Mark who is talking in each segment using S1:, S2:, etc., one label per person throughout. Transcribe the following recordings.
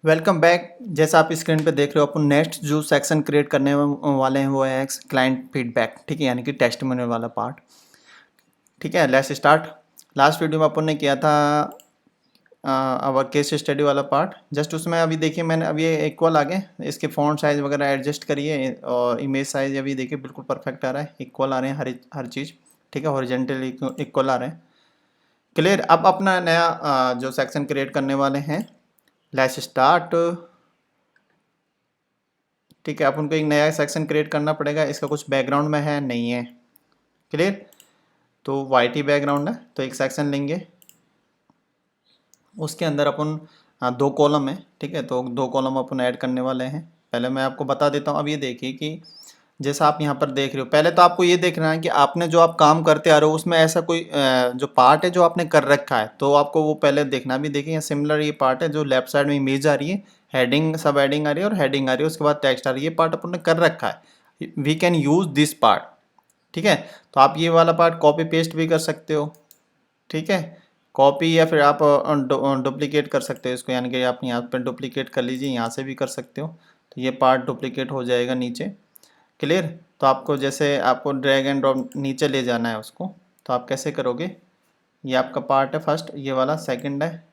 S1: Welcome back. जैसा आप screen पे देख रहे हो, अपन नेक्स्ट जो सेक्शन क्रिएट करने वाले हैं वो है क्लाइंट फीडबैक। ठीक है, यानी कि टेस्टिमोनियल वाला पार्ट। ठीक है, लेट्स स्टार्ट। लास्ट वीडियो में अपन ने किया था अवर केस स्टडी वाला पार्ट। जस्ट उसमें अभी देखिए मैंने अभी इक्वल आ गए, इसके फ़ॉन्ट साइज़ वगैरह एडजस्ट करिए और इमेज साइज़ अभी देखिए बिल्कुल परफेक्ट आ रहा है, इक्वल आ रहे हैं हर चीज़। ठीक है, हॉरिजॉन्टल इक्वल आ रहे हैं। क्लियर। अब अपना नया जो सेक्शन क्रिएट करने वाले हैं, लेट्स स्टार्ट। ठीक है, अपन को एक नया सेक्शन क्रिएट करना पड़ेगा। इसका कुछ बैकग्राउंड में है नहीं है। क्लियर। तो वाइट ही बैकग्राउंड है, तो एक सेक्शन लेंगे, उसके अंदर अपन दो कॉलम है। ठीक है, तो दो कॉलम अपन ऐड करने वाले हैं। पहले मैं आपको बता देता हूँ। अब ये देखिए कि जैसा आप यहाँ पर देख रहे हो, पहले तो आपको ये देखना है कि आपने जो आप काम करते आ रहे हो उसमें ऐसा कोई जो पार्ट है जो आपने कर रखा है, तो आपको वो पहले देखना। भी देखिए सिमिलर ये पार्ट है जो लेफ्ट साइड में इमेज आ रही है, हेडिंग सब हेडिंग आ रही है और हेडिंग आ रही है, उसके बाद टेक्स्ट आ रही है। ये पार्ट अपन ने कर रखा है, we can use this part. ठीक है, तो आप ये वाला पार्ट कॉपी पेस्ट भी कर सकते हो। ठीक है, कॉपी या फिर आप डुप्लीकेट कर सकते हो इसको, यानी कि आप यहाँ पर डुप्लीकेट कर लीजिए, यहाँ से भी कर सकते हो। तो ये पार्ट डुप्लीकेट हो जाएगा नीचे। क्लियर। तो आपको जैसे आपको ड्रैग एंड ड्रॉप नीचे ले जाना है उसको, तो आप कैसे करोगे? ये आपका पार्ट है फर्स्ट, ये वाला सेकंड है।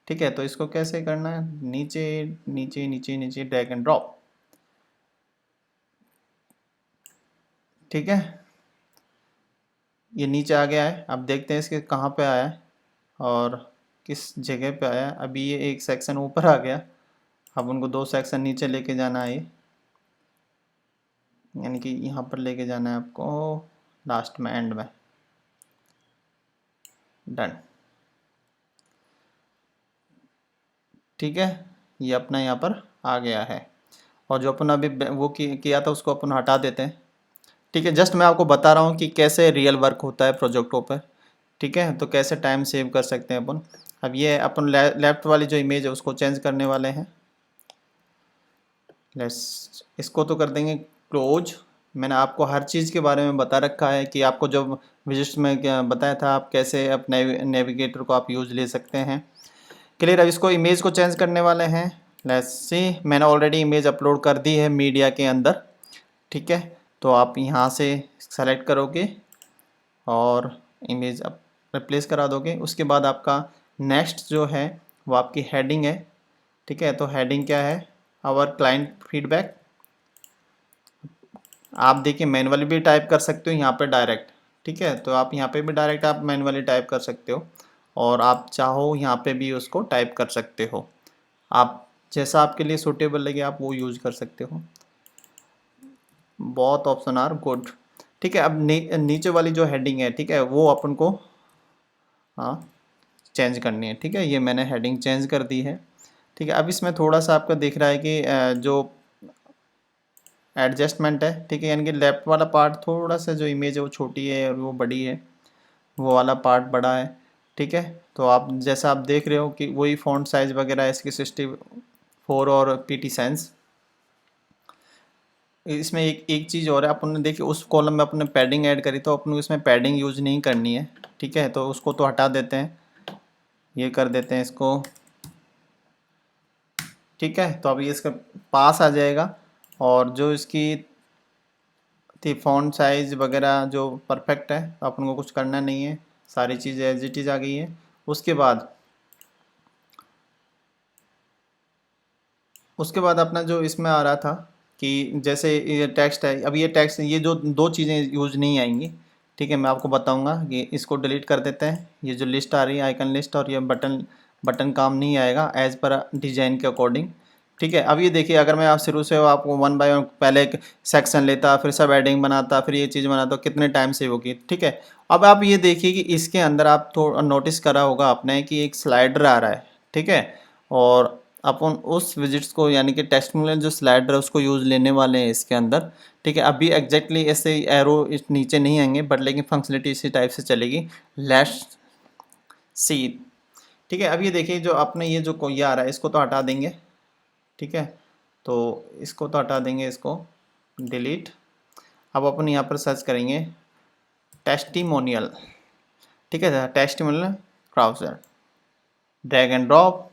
S1: ठीक है, तो इसको कैसे करना है? नीचे नीचे नीचे नीचे ड्रैग एंड ड्रॉप। ठीक है, ये नीचे आ गया है। अब देखते हैं इसके कहाँ पे आया है और किस जगह पे आया है। अभी ये एक सेक्शन ऊपर आ गया, अब उनको दो सेक्शन नीचे लेके जाना है। ये यानी कि यहाँ पर लेके जाना है आपको, लास्ट में, एंड में। डन। ठीक है, ये अपना यहाँ पर आ गया है। और जो अपन अभी वो किया था उसको अपन हटा देते हैं। ठीक है, जस्ट मैं आपको बता रहा हूँ कि कैसे रियल वर्क होता है प्रोजेक्टों पर। ठीक है, तो कैसे टाइम सेव कर सकते हैं अपन। अब ये अपन लेफ्ट वाली जो इमेज है उसको चेंज करने वाले हैं। लेट्स इसको तो कर देंगे क्लोज। मैंने आपको हर चीज़ के बारे में बता रखा है कि आपको जब विजिट्स में क्या बताया था, आप कैसे अपने नेविगेटर को आप यूज़ ले सकते हैं। क्लियर। अब इसको इमेज को चेंज करने वाले हैं। लेट्स सी, मैंने ऑलरेडी इमेज अपलोड कर दी है मीडिया के अंदर। ठीक है, तो आप यहाँ से सेलेक्ट करोगे और इमेज अब रिप्लेस करा दोगे। उसके बाद आपका नेक्स्ट जो है वो आपकी हेडिंग है। ठीक है, तो हेडिंग क्या है? Our client feedback. आप देखिए मैनुअली भी टाइप कर सकते हो यहाँ पे डायरेक्ट। ठीक है, तो आप यहाँ पे भी डायरेक्ट आप मैनुअली टाइप कर सकते हो और आप चाहो यहाँ पे भी उसको टाइप कर सकते हो। आप जैसा आपके लिए सूटेबल लगे आप वो यूज़ कर सकते हो। बहुत ऑप्शन आर गुड। ठीक है, अब नीचे वाली जो हेडिंग है, ठीक है, वो अपन को हाँ चेंज करनी है। ठीक है, ये मैंने हेडिंग चेंज कर दी है। ठीक है, अब इसमें थोड़ा सा आपका दिख रहा है कि जो एडजस्टमेंट है। ठीक है, यानी कि लेफ्ट वाला पार्ट थोड़ा सा जो इमेज है वो छोटी है और वो बड़ी है, वो वाला पार्ट बड़ा है। ठीक है, तो आप जैसा आप देख रहे हो कि वही फ़ॉन्ट साइज़ वगैरह इसकी 64 और पीटी साइंस। इसमें एक एक चीज़ और है, अपन ने देखिए उस कॉलम में अपने पैडिंग ऐड करी, तो अपन को इसमें पैडिंग यूज़ नहीं करनी है। ठीक है, तो उसको तो हटा देते हैं, ये कर देते हैं इसको। ठीक है, तो अभी इसका पास आ जाएगा और जो इसकी थी फ़ॉन्ट साइज़ वगैरह जो परफेक्ट है, तो अपन को कुछ करना नहीं है, सारी चीज़ें एज इट इज़ आ गई है। उसके बाद अपना जो इसमें आ रहा था कि जैसे ये टेक्स्ट है, अब ये टेक्स्ट, ये जो दो चीज़ें यूज नहीं आएंगी। ठीक है, मैं आपको बताऊंगा कि इसको डिलीट कर देते हैं। ये जो लिस्ट आ रही है आइकन लिस्ट, और ये बटन बटन काम नहीं आएगा एज़ पर डिजाइन के अकॉर्डिंग। ठीक है, अब ये देखिए अगर मैं आप शुरू से आपको वन बाय वन पहले एक सेक्शन लेता, फिर सब एडिंग बनाता, फिर ये चीज़ बनाता, कितने टाइम से होगी। ठीक है, अब आप ये देखिए कि इसके अंदर आप थोड़ा नोटिस करा होगा आपने कि एक स्लाइडर आ रहा है। ठीक है, और अपन उस विजिट्स को यानी कि टेस्टिमोनियल जो स्लाइडर है उसको यूज़ लेने वाले हैं इसके अंदर। ठीक है, अभी एग्जैक्टली ऐसे एरो इस नीचे नहीं आएंगे, बट लेकिन फंक्शनलिटी इसी टाइप से चलेगी। Let's see. ठीक है, अब ये देखिए जो अपने ये जो कोई आ रहा है इसको तो हटा देंगे। ठीक है, तो इसको तो हटा देंगे, इसको डिलीट। अब अपन यहाँ पर सर्च करेंगे टेस्टिमोनियल। ठीक है, टेस्टिमोनियल क्राउज़र, ड्रैग एंड ड्रॉप,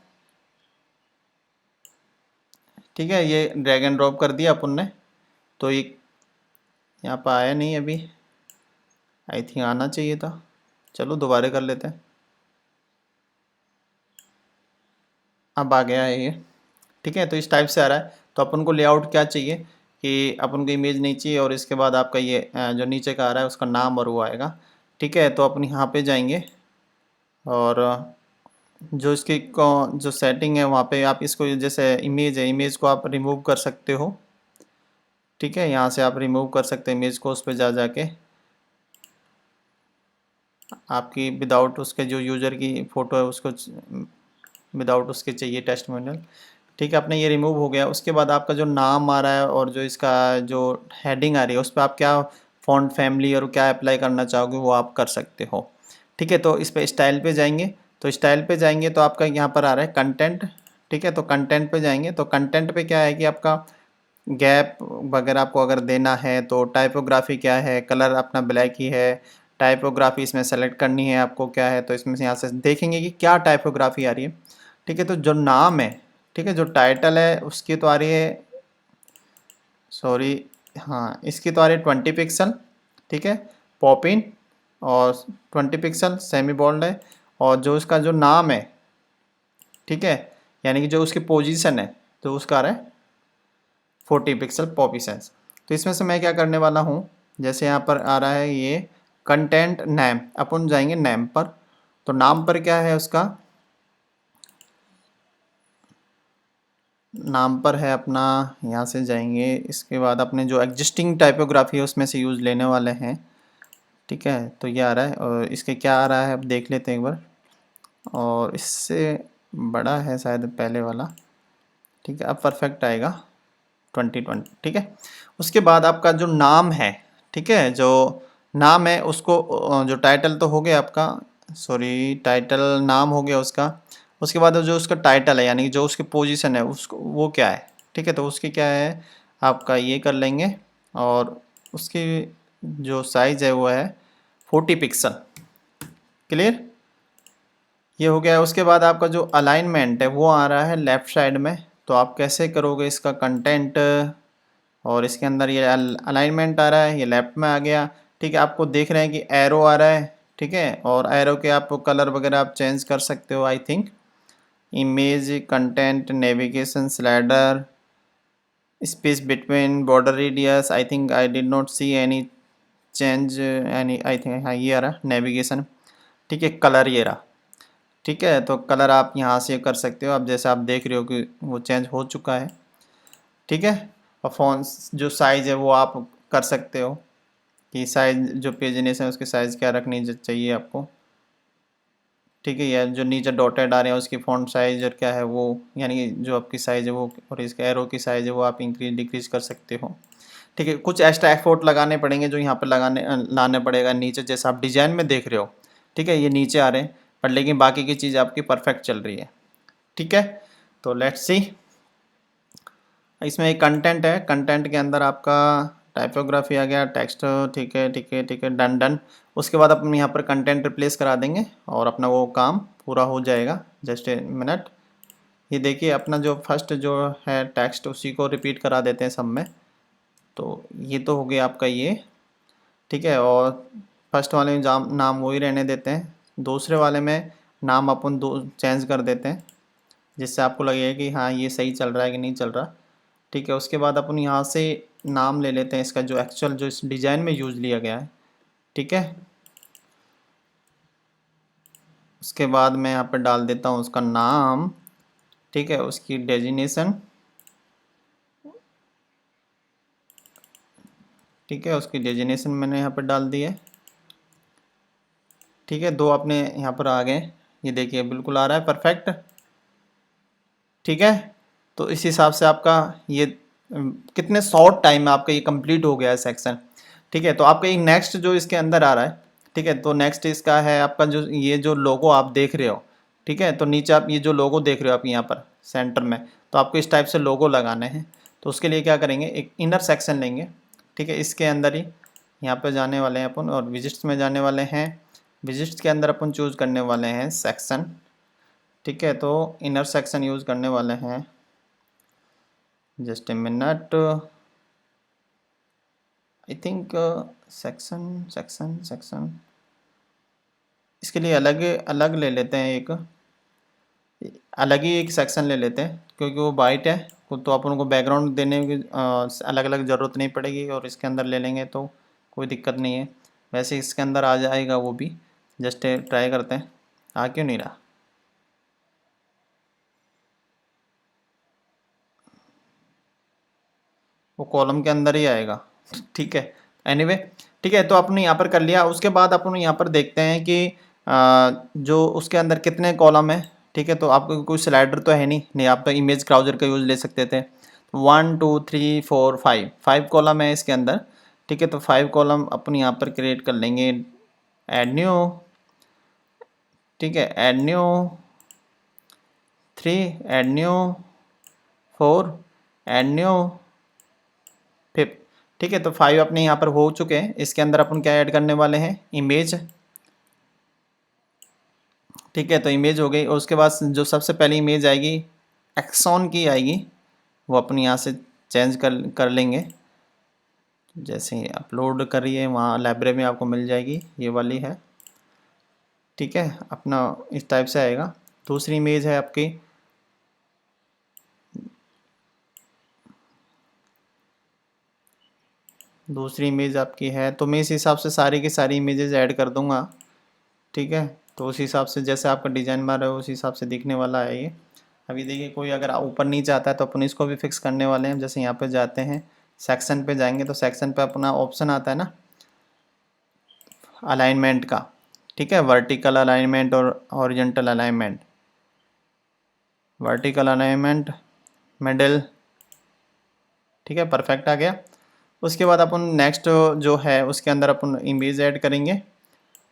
S1: ठीक है, ये ड्रैग एंड ड्रॉप कर दिया अपन ने। तो ये यहाँ पर आया नहीं अभी, आई थिंक आना चाहिए था। चलो दोबारा कर लेते हैं। अब आ गया है ये। ठीक है, तो इस टाइप से आ रहा है। तो अपन को लेआउट क्या चाहिए कि अपन को इमेज नहीं चाहिए, और इसके बाद आपका ये जो नीचे का आ रहा है उसका नाम और वो आएगा। ठीक है, तो अपन यहाँ पे जाएंगे और जो इसकी जो सेटिंग है वहाँ पे आप इसको, जैसे इमेज है, इमेज को आप रिमूव कर सकते हो। ठीक है, यहाँ से आप रिमूव कर सकते हैं इमेज को, उस पर जा जाके आपकी विदाउट उसके जो यूज़र की फ़ोटो है उसको विदाउट उसके चाहिए टेस्टिमोनियल। ठीक है, अपने ये रिमूव हो गया। उसके बाद आपका जो नाम आ रहा है और जो इसका जो हेडिंग आ रही है उस पर आप क्या फ़ॉन्ट फैमिली और क्या अप्लाई करना चाहोगे वो आप कर सकते हो। ठीक है, तो इस पर स्टाइल पे जाएंगे। तो स्टाइल पे जाएंगे तो आपका यहाँ पर आ रहा है कंटेंट। ठीक है, तो कंटेंट पे जाएंगे तो कंटेंट पे क्या है कि आपका गैप वगैरह आपको अगर देना है तो टाइपोग्राफी क्या है, कलर अपना ब्लैक ही है। टाइपोग्राफी इसमें सेलेक्ट करनी है आपको क्या है, तो इसमें से यहाँ से देखेंगे कि क्या टाइपोग्राफी आ रही है। ठीक है, तो जो नाम है, ठीक है, जो टाइटल है उसकी तो आ रही है, सॉरी, हाँ इसकी तो आ रही है 20 पिक्सल। ठीक है, पॉप इन और 20 पिक्सल सेमी बोल्ड है। और जो इसका जो नाम है, ठीक है, यानी कि जो उसकी पोजीशन है तो उसका आ रहा है 40 पिक्सल पॉपी सेंस। तो इसमें से मैं क्या करने वाला हूँ, जैसे यहाँ पर आ रहा है ये कंटेंट नेम, अपन जाएंगे नेम पर। तो नाम पर क्या है उसका, नाम पर है अपना, यहाँ से जाएंगे। इसके बाद अपने जो एग्जिस्टिंग टाइपोग्राफी है उसमें से यूज़ लेने वाले हैं। ठीक है, तो ये आ रहा है और इसके क्या आ रहा है अब देख लेते हैं एक बार। और इससे बड़ा है शायद पहले वाला। ठीक है, अब परफेक्ट आएगा 2020। ठीक है, उसके बाद आपका जो नाम है, ठीक है, जो नाम है उसको जो टाइटल तो हो गया आपका, सॉरी टाइटल नाम हो गया उसका। उसके बाद जो उसका टाइटल है यानी कि जो उसकी पोजीशन है उसको वो क्या है। ठीक है, तो उसकी क्या है आपका ये कर लेंगे। और उसकी जो साइज़ है वो है 40 पिक्सल। क्लियर, ये हो गया। उसके बाद आपका जो अलाइनमेंट है वो आ रहा है लेफ़्ट साइड में। तो आप कैसे करोगे इसका कंटेंट, और इसके अंदर ये अलाइनमेंट आ रहा है, ये लेफ्ट में आ गया। ठीक है, आपको देख रहे हैं कि एरो आ रहा है। ठीक है, और एरो के आप कलर वगैरह आप चेंज कर सकते हो। I think image content navigation slider space between border radius, I think I did not see any change any, I think हाँ ये आ रहा नेविगेशन। ठीक है, कलर ये रहा। ठीक है, तो कलर आप यहाँ से कर सकते हो। अब जैसे आप देख रहे हो कि वो चेंज हो चुका है। ठीक है, और फ़ॉन्ट्स जो साइज़ है वो आप कर सकते हो कि साइज़ जो पेजनेस है उसकी साइज़ क्या रखनी चाहिए आपको। ठीक है, या जो नीचे डॉटेड आ रहे हैं उसकी फ़ॉन्ट साइज़ और क्या है वो, यानी कि जो आपकी साइज़ है वो और इसके एरो की साइज़ है वो आप इंक्रीज डिक्रीज कर सकते हो। ठीक है, कुछ एक्स्ट्रा एफर्ट लगाने पड़ेंगे जो यहाँ पर लाने पड़ेगा नीचे, जैसे आप डिज़ाइन में देख रहे हो। ठीक है, ये नीचे आ रहे हैं पर लेकिन बाकी की चीज़ आपकी परफेक्ट चल रही है। ठीक है, तो लेट्स सी। इसमें एक कंटेंट है, कंटेंट के अंदर आपका टाइपोग्राफी आ गया, टेक्स्ट। ठीक है ठीक है ठीक है, डन डन। उसके बाद अपन यहाँ पर कंटेंट रिप्लेस करा देंगे और अपना वो काम पूरा हो जाएगा। जस्ट ए मिनट, ये देखिए अपना जो फर्स्ट जो है टेक्स्ट उसी को रिपीट करा देते हैं सब में। तो ये तो हो गया आपका ये। ठीक है, और फर्स्ट वाले में नाम वही रहने देते हैं, दूसरे वाले में नाम अपन दो चेंज कर देते हैं जिससे आपको लगेगा कि हाँ ये सही चल रहा है कि नहीं चल रहा। ठीक है, उसके बाद अपन यहाँ से नाम ले लेते हैं इसका जो एक्चुअल जो इस डिज़ाइन में यूज़ लिया गया है। ठीक है, उसके बाद मैं यहाँ पर डाल देता हूँ उसका नाम। ठीक है, उसकी डेजिनेशन। ठीक है, उसकी डेजिनेशन मैंने यहाँ पर डाल दी है। ठीक है, दो अपने यहाँ पर आ गए, ये देखिए बिल्कुल आ रहा है परफेक्ट। ठीक है, तो इस हिसाब से आपका ये कितने शॉर्ट टाइम में आपका ये कंप्लीट हो गया है सेक्शन। ठीक है, तो आपका एक नेक्स्ट जो इसके अंदर आ रहा है। ठीक है, तो नेक्स्ट इसका है आपका जो ये जो लोगो आप देख रहे हो। ठीक है, तो नीचे आप ये जो लोगो देख रहे हो आप यहाँ पर सेंटर में, तो आपको इस टाइप से लोगो लगाने हैं। तो उसके लिए क्या करेंगे, एक इनर सेक्शन लेंगे। ठीक है, इसके अंदर ही यहाँ पर जाने वाले हैं अपन और विजिट्स में जाने वाले हैं। विजिट्स के अंदर अपन चूज़ करने वाले हैं सेक्शन। ठीक है, तो इनर सेक्शन यूज़ करने वाले हैं। Just a minute, I think section section section, इसके लिए अलग अलग ले लेते हैं, एक अलग ही एक सेक्शन ले लेते हैं क्योंकि वो वाइट है, तो अपन को बैकग्राउंड देने की अलग अलग ज़रूरत नहीं पड़ेगी, और इसके अंदर ले लेंगे तो कोई दिक्कत नहीं है। वैसे इसके अंदर आ जाएगा वो भी, जस्ट ट्राई करते हैं, आ क्यों नहीं रहा। वो कॉलम के अंदर ही आएगा। ठीक है, एनीवे ठीक है, तो आपने यहाँ पर कर लिया। उसके बाद अपन यहाँ पर देखते हैं कि जो उसके अंदर कितने कॉलम है। ठीक है, तो आपको कोई स्लाइडर तो है नहीं, नहीं आप तो इमेज ब्राउज़र का यूज़ ले सकते थे। 1 2 3 4 5 5 कॉलम है इसके अंदर। ठीक है, तो 5 कॉलम अपन यहाँ पर क्रिएट कर लेंगे। ऐड न्यू, ठीक है, add new 3, add new 4, add new 5। ठीक है, तो 5 अपने यहाँ पर हो चुके हैं। इसके अंदर अपन क्या ऐड करने वाले हैं, इमेज। ठीक है, तो इमेज हो गई, और उसके बाद जो सबसे पहली इमेज आएगी एक्सॉन की आएगी, वो अपन यहाँ से चेंज कर लेंगे। जैसे ही अपलोड करिए वहाँ लाइब्रेरी में आपको मिल जाएगी, ये वाली है। ठीक है, अपना इस टाइप से आएगा। दूसरी इमेज है आपकी, दूसरी इमेज आपकी है, तो मैं इस हिसाब से सारी की सारी इमेजेस ऐड कर दूंगा। ठीक है, तो उस हिसाब से जैसे आपका डिज़ाइन मार रहा है उस हिसाब से दिखने वाला है ये। अभी देखिए, कोई अगर ऊपर नहीं चाहता है तो अपन इसको भी फिक्स करने वाले हैं। जैसे यहाँ पे जाते हैं, सेक्शन पे जाएंगे, तो सेक्शन पे अपना ऑप्शन आता है ना अलाइनमेंट का। ठीक है, वर्टिकल अलाइनमेंट और horizontal alignment. Vertical alignment, middle, ठीक है, परफेक्ट आ गया। उसके बाद अपन नेक्स्ट जो है उसके अंदर अपन इमेज ऐड करेंगे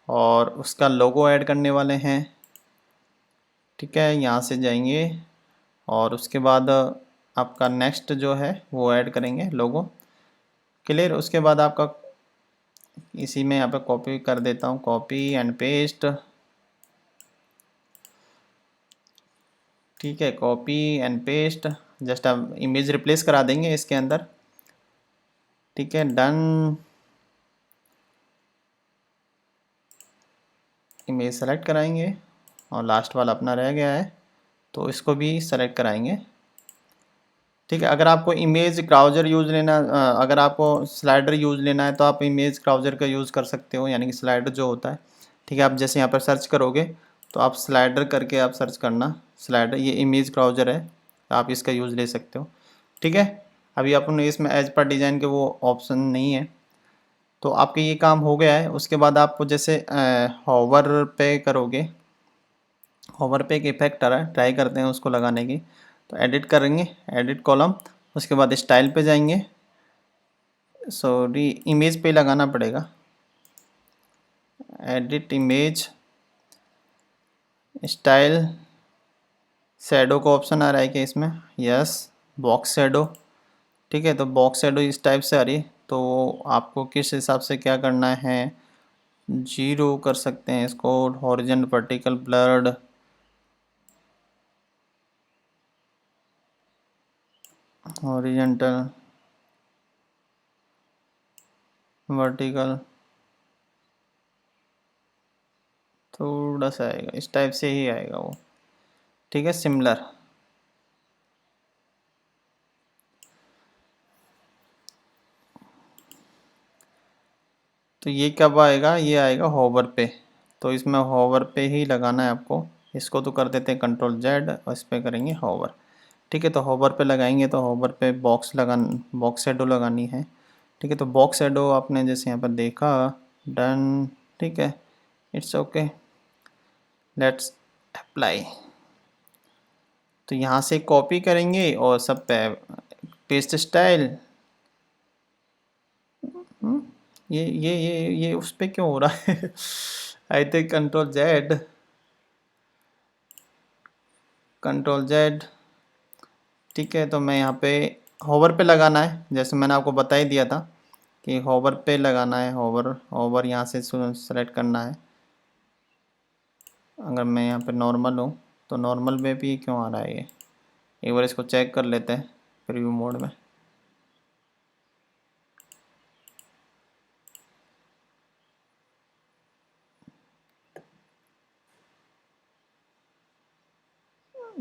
S1: और उसका लोगो ऐड करने वाले हैं। ठीक है, यहाँ से जाएंगे और उसके बाद आपका नेक्स्ट जो है वो ऐड करेंगे लोगो। क्लियर, उसके बाद आपका इसी में यहाँ पे कॉपी कर देता हूँ, कॉपी एंड पेस्ट। ठीक है, कॉपी एंड पेस्ट, जस्ट आप इमेज रिप्लेस करा देंगे इसके अंदर। ठीक है, डन। इमेज सेलेक्ट कराएंगे और लास्ट वाला अपना रह गया है, तो इसको भी सेलेक्ट कराएंगे। ठीक है, अगर आपको इमेज ब्राउज़र यूज़ लेना, अगर आपको स्लाइडर यूज़ लेना है तो आप इमेज ब्राउज़र का यूज़ कर सकते हो, यानी कि स्लाइडर जो होता है। ठीक है, आप जैसे यहाँ पर सर्च करोगे तो आप स्लाइडर करके आप सर्च करना, स्लाइडर, ये इमेज ब्राउज़र है, तो आप इसका यूज़ ले सकते हो। ठीक है, अभी अपन इसमें एज पर डिज़ाइन के वो ऑप्शन नहीं है, तो आपके ये काम हो गया है। उसके बाद आपको जैसे होवर पे करोगे, होवर पे एक इफेक्ट आ रहा है, ट्राई करते हैं उसको लगाने की। तो एडिट करेंगे, एडिट कॉलम, उसके बाद स्टाइल पे जाएंगे, सॉरी इमेज पे लगाना पड़ेगा, एडिट इमेज, स्टाइल, शैडो का ऑप्शन आ रहा है क्या इसमें, यस, बॉक्स शैडो। ठीक है, तो बॉक्स शैडो इस टाइप से आ रही है, तो आपको किस हिसाब से क्या करना है, 0 कर सकते हैं इसको, horizontal vertical blurred, horizontal vertical, थोड़ा सा आएगा इस टाइप से ही आएगा वो। ठीक है, सिमिलर। तो ये कब आएगा, ये आएगा होवर पे, तो इसमें होवर पे ही लगाना है आपको। इसको तो कर देते हैं कंट्रोल जेड और इस पर करेंगे होवर। ठीक है, तो होवर पे लगाएंगे तो होवर पे बॉक्स शेडो लगानी है। ठीक है, तो बॉक्स शेडो आपने जैसे यहाँ पर देखा, डन। ठीक है, इट्स ओके, लेट्स अप्लाई। तो यहाँ से कॉपी करेंगे और सब पे पेस्ट स्टाइल। ये उस पे क्यों हो रहा है I think control Z, control Z. ठीक है, तो मैं यहाँ पे होवर पे लगाना है, जैसे मैंने आपको बता ही दिया था कि होवर पे लगाना है, होवर होवर यहाँ से सेलेक्ट करना है। अगर मैं यहाँ पे नॉर्मल हूँ तो नॉर्मल में भी क्यों आ रहा है ये, एक बार इसको चेक कर लेते हैं। प्रीव्यू मोड में।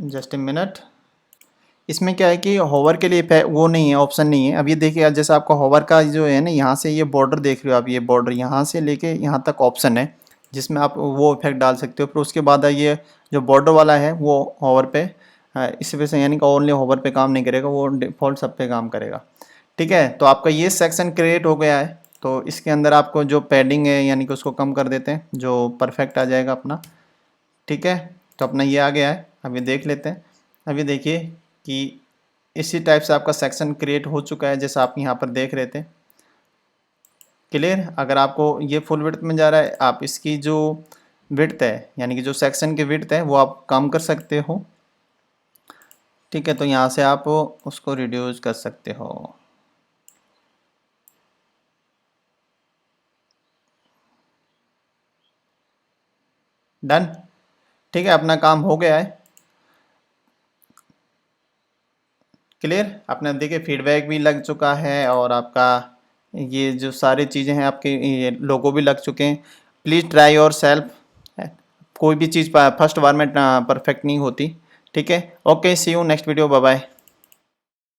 S1: Just a minute. इसमें क्या है कि होवर के लिए वो नहीं है, ऑप्शन नहीं है। अब ये देखिए, जैसे आपका होवर का जो है ना, यहाँ से ये बॉर्डर देख रहे हो आप, ये बॉर्डर यहाँ से लेके यहाँ तक ऑप्शन है जिसमें आप वो इफेक्ट डाल सकते हो। फिर उसके बाद ये जो बॉर्डर वाला है वो होवर पे, इस वजह से यानी कि ओनली होवर पे काम नहीं करेगा, वो डिफ़ॉल्ट सब पे काम करेगा। ठीक है, तो आपका ये सेक्शन क्रिएट हो गया है। तो इसके अंदर आपको जो पैडिंग है यानी कि उसको कम कर देते हैं, जो परफेक्ट आ जाएगा अपना। ठीक है, तो अपना ये आ गया है। अभी देख लेते हैं। अभी देखिए कि इसी टाइप से आपका सेक्शन क्रिएट हो चुका है जैसा आप यहाँ पर देख रहे थे। क्लियर। अगर आपको ये फुल विड्थ में जा रहा है, आप इसकी जो विड्थ है यानी कि जो सेक्शन की विड्थ है वो आप कम कर सकते हो। ठीक है, तो यहाँ से आप उसको रिड्यूस कर सकते हो। डन। ठीक है, अपना काम हो गया है। क्लियर। आपने देखिए फीडबैक भी लग चुका है और आपका ये जो सारी चीज़ें हैं आपके ये लोगो भी लग चुके हैं। Please try your self. कोई भी चीज़ फर्स्ट बार में परफेक्ट नहीं होती। ठीक है, okay, see you next video, bye bye.